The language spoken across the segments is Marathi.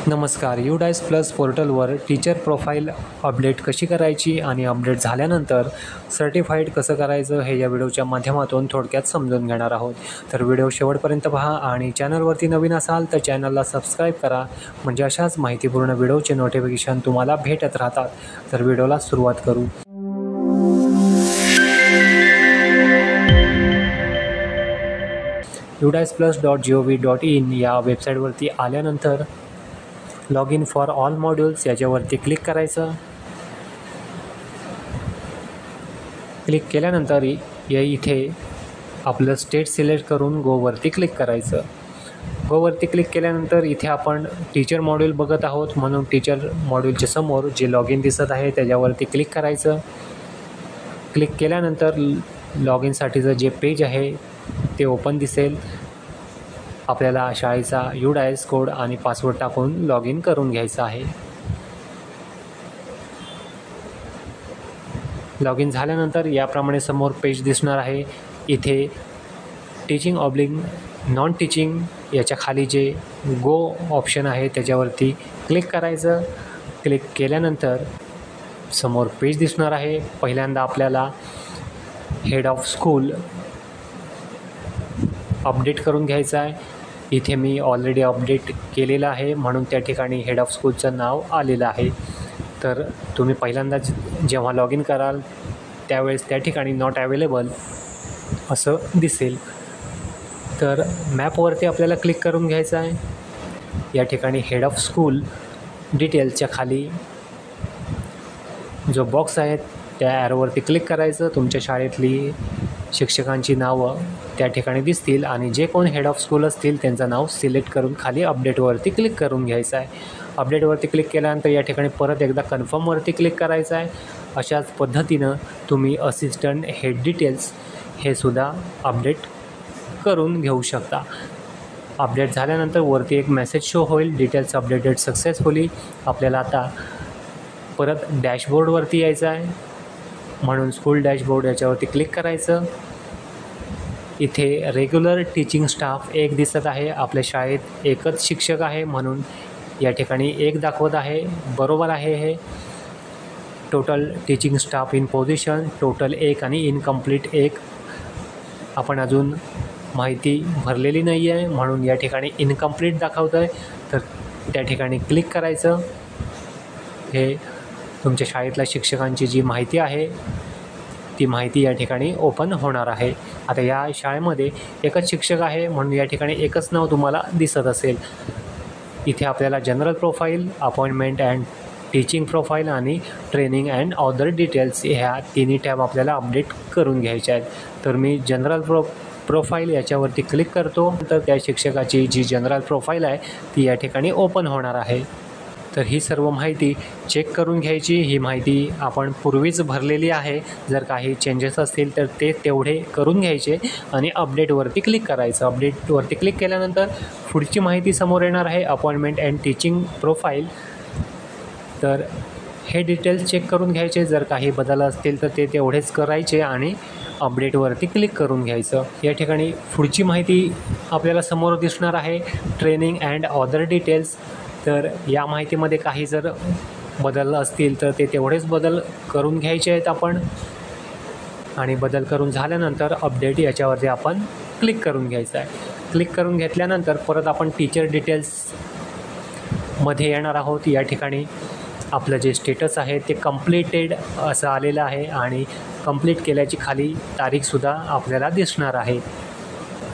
नमस्कार. UDICE प्लस पोर्टलवर टीचर प्रोफाईल अपडेट कशी करायची आणि अपडेट झाल्यानंतर सर्टिफाईड कसं करायचं हे या व्हिडिओच्या माध्यमातून थोडक्यात समजून घेणार आहोत. तर व्हिडिओ शेवटपर्यंत पहा आणि चॅनलवरती नवीन असाल तर चॅनलला सबस्क्राईब करा, म्हणजे अशाच माहितीपूर्ण व्हिडिओचे नोटिफिकेशन तुम्हाला भेटत राहतात. तर व्हिडिओला सुरुवात करू. udiceplus.gov.in या वेबसाईटवरती आल्यानंतर log in for all modules याच्यावरती क्लिक करायचं. क्लिक केल्यानंतर इथे आपलं स्टेट सिलेक्ट करून गोवरती क्लिक करायचं. गोवरती क्लिक केल्यानंतर इथे आपण टीचर मॉड्यूल बघत आहोत, म्हणून टीचर मॉड्यूलच्या समोर जे लॉग इन दिसत आहे त्याच्यावरती क्लिक करायचं. क्लिक केल्यानंतर लॉग इनसाठीचं जे पेज आहे ते ओपन दिसेल. आपल्याला शाळेचा UDICE कोड आणि पासवर्ड टाकून लॉग इन करून घ्यायचं आहे. लॉग इन झाल्यानंतर याप्रमाणे समोर पेज दिसणार आहे. इथे टीचिंग ऑब्लिंग नॉन टीचिंग याच्या खाली जे गो ऑप्शन आहे त्याच्यावरती क्लिक करायचं. क्लिक केल्यानंतर समोर पेज दिसणार आहे. पहिल्यांदा आपल्याला हेड ऑफ स्कूल अपडेट करून घ्यायचं आहे. इथे मी ऑलरेडी अपडेट केलेलं आहे, म्हणून त्या ठिकाणी हेड ऑफ स्कूलचं नाव आलेलं आहे. तर तुम्ही पहिल्यांदा जेव्हा लॉग इन कराल त्यावेळेस त्या ठिकाणी नॉट अवेलेबल असं दिसेल. तर मॅपवरती आपल्याला क्लिक करून घ्यायचं आहे. या ठिकाणी हेड ऑफ स्कूल डिटेल्सच्या खाली जो बॉक्स आहे त्या ॲरोवरती क्लिक करायचं. तुमच्या शाळेतली शिक्षकांची नावं त्या ठिकाणी दिसतील आणि जे कोण हेड ऑफ स्कूल असतील त्यांचं नाव सिलेक्ट करून खाली अपडेटवरती क्लिक करून घ्यायचं आहे. अपडेटवरती क्लिक केल्यानंतर या ठिकाणी परत एकदा कन्फर्मवरती क्लिक करायचं आहे. अशाच पद्धतीनं तुम्ही असिस्टंट हेड डिटेल्स हे सुद्धा अपडेट करून घेऊ शकता. अपडेट झाल्यानंतर वरती एक मेसेज शो होईल, डिटेल्स अपडेटेड सक्सेसफुली. आपल्याला आता परत डॅशबोर्डवरती यायचं आहे, म्हणून स्कूल डॅशबोर्ड याच्यावरती क्लिक करायचं. इथे रेग्युलर टीचिंग स्टाफ 1 दिसत आहे. आपल्या शाळेत एकच शिक्षक आहे, म्हणून या ठिकाणी 1 दाखवत आहे. बरोबर आहे हे. Total teaching staff in position total 1 आणि इनकम्प्लीट 1. आपण अजून माहिती भरलेली नाही आहे, म्हणून या ठिकाणी इनकम्प्लीट दाखवतं आहे. तर त्या ठिकाणी क्लिक करायचं. हे तुमच्या शाळेतल्या शिक्षकांची जी माहिती आहे ती माहिती या ठिकाणी ओपन होणार आहे. आता या शाळेमध्ये एकच शिक्षक आहे, म्हणून या ठिकाणी एकच नाव तुम्हाला दिसत असेल. इथे आपल्याला general profile, appointment and teaching profile आणि ट्रेनिंग अँड अदर डिटेल्स ह्या तिन्ही टॅब आपल्याला अपडेट करून घ्यायच्या आहेत. तर मी जनरल प्रोफाईल याच्यावरती क्लिक करतो. तर त्या शिक्षकाची जी जनरल प्रोफाईल आहे ती या ठिकाणी ओपन होणार आहे. तर ही सर्व माहिती चेक करून घ्यायची. ही माहिती आपण पूर्वीच भरलेली आहे. जर काही चेंजेस असतील तर ते तेवढे करून घ्यायचे आणि अपडेटवरती क्लिक करायचं. अपडेटवरती क्लिक केल्यानंतर पुढची माहिती समोर येणार आहे, अपॉइंटमेंट अँड टीचिंग प्रोफाईल. तर हे डिटेल्स चेक करून घ्यायचे. जर काही बदल असतील तर ते तेवढेच करायचे आणि अपडेटवरती क्लिक करून घ्यायचं. या ठिकाणी पुढची माहिती आपल्याला समोर दिसणार आहे, ट्रेनिंग अँड अदर डिटेल्स. तर या माहितीमध्ये काही जर बदल असतील तर ते तेवढेच बदल करून घ्यायचे आहेत आपण. आणि बदल करून झाल्यानंतर अपडेट याच्यावरती आपण क्लिक करून घ्यायचं आहे. क्लिक करून घेतल्यानंतर परत आपण टीचर डिटेल्समध्ये येणार आहोत. या ठिकाणी आपलं जे स्टेटस आहे ते कंप्लीटेड असं आलेलं आहे आणि कंप्लीट केल्याची खाली तारीखसुद्धा आपल्याला दिसणार आहे.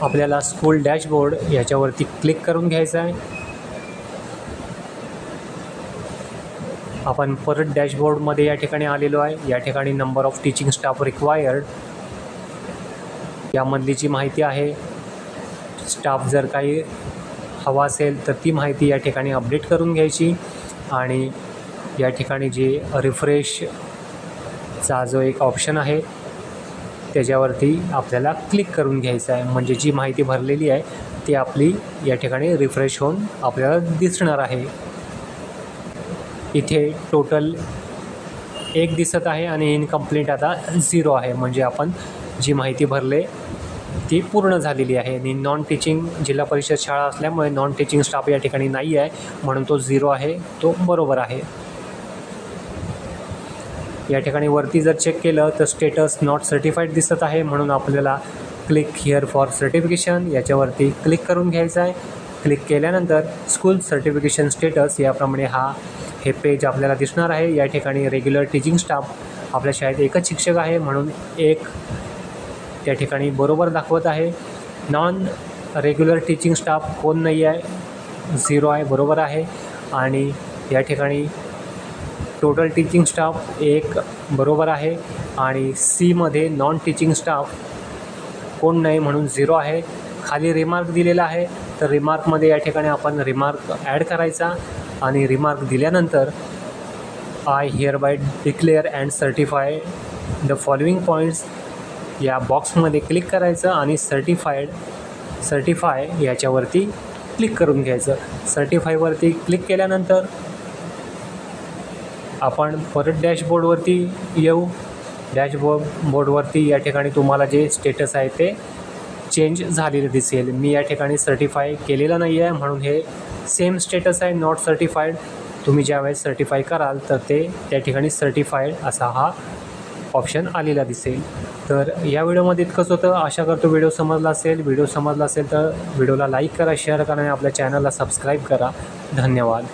आपल्याला स्कूल डॅशबोर्ड याच्यावरती क्लिक करून घ्यायचं आहे. आपण परत डॅशबोर्डमध्ये या ठिकाणी आलेलो आहे. या ठिकाणी number of teaching staff required यामधली जी माहिती आहे, स्टाफ जर काही हवा असेल तर ती माहिती या ठिकाणी अपडेट करून घ्यायची. आणि या ठिकाणी जे रिफ्रेशचा जो एक ऑप्शन आहे त्याच्यावरती आपल्याला क्लिक करून घ्यायचं आहे, म्हणजे जी माहिती भरलेली आहे ती आपली या ठिकाणी रिफ्रेश होऊन आपल्याला दिसणार आहे. इथे टोटल 1 दिसत आहे आणि इनकम्प्लीट आता 0 आहे, म्हणजे आपण जी माहिती भरले ती पूर्ण झालेली आहे आणि नॉन टीचिंग जिल्हा परिषद शाळा असल्यामुळे नॉन टीचिंग स्टाफ या ठिकाणी नाही आहे, म्हणून तो 0 आहे, तो बरोबर आहे. या ठिकाणी वरती जर चेक केलं तर स्टेटस नॉट सर्टिफाईड दिसत आहे, म्हणून आपल्याला क्लिक हिअर फॉर सर्टिफिकेशन याच्यावरती क्लिक करून घ्यायचं आहे. क्लिक केल्यानंतर स्कूल सर्टिफिकेशन स्टेटस याप्रमाणे हे पेज आपल्याला दिसणार आहे. या ठिकाणी रेग्युलर टीचिंग स्टाफ आपल्या शाळेत एकच शिक्षक आहे, म्हणून 1 त्या ठिकाणी बरोबर दाखवत आहे. नॉन रेग्युलर टीचिंग स्टाफ कोण नाही आहे, 0 आहे, बरोबर आहे. आणि या ठिकाणी टोटल टीचिंग स्टाफ 1 बरोबर आहे. आणि सीमध्ये नॉन टीचिंग स्टाफ कोण नाही म्हणून 0 आहे. खाली रिमार्क दिलेला आहे, तर रिमार्कमध्ये या ठिकाणी आपण रिमार्क ॲड करायचा आणि रिमार्क दिल्यानंतर I hereby declare and certify the following points या बॉक्समध्ये क्लिक करायचं आणि सर्टिफाय याच्यावरती क्लिक करून घ्यायचं. सर्टिफायवरती क्लिक केल्यानंतर आपण परत डॅशबोर्डवरती येऊ. डॅशबोर्डवरती या ठिकाणी तुम्हाला जे स्टेटस आहे ते चेंज झालेलं दिसेल. मी या ठिकाणी सर्टिफाय केलेलं नाही आहे, म्हणून हे सेम स्टेटस आहे, नॉट सर्टिफाईड. तुम्ही ज्यावेळेस सर्टिफाय कराल तर ते त्या ठिकाणी सर्टिफाईड असा हा ऑप्शन आलेला दिसेल. तर या व्हिडिओमध्ये इतकंच होतं. आशा करतो व्हिडिओ समजला असेल. व्हिडिओ समजला असेल तर व्हिडिओला लाईक करा, शेअर करा आणि आपल्या चॅनलला सबस्क्राईब करा. धन्यवाद.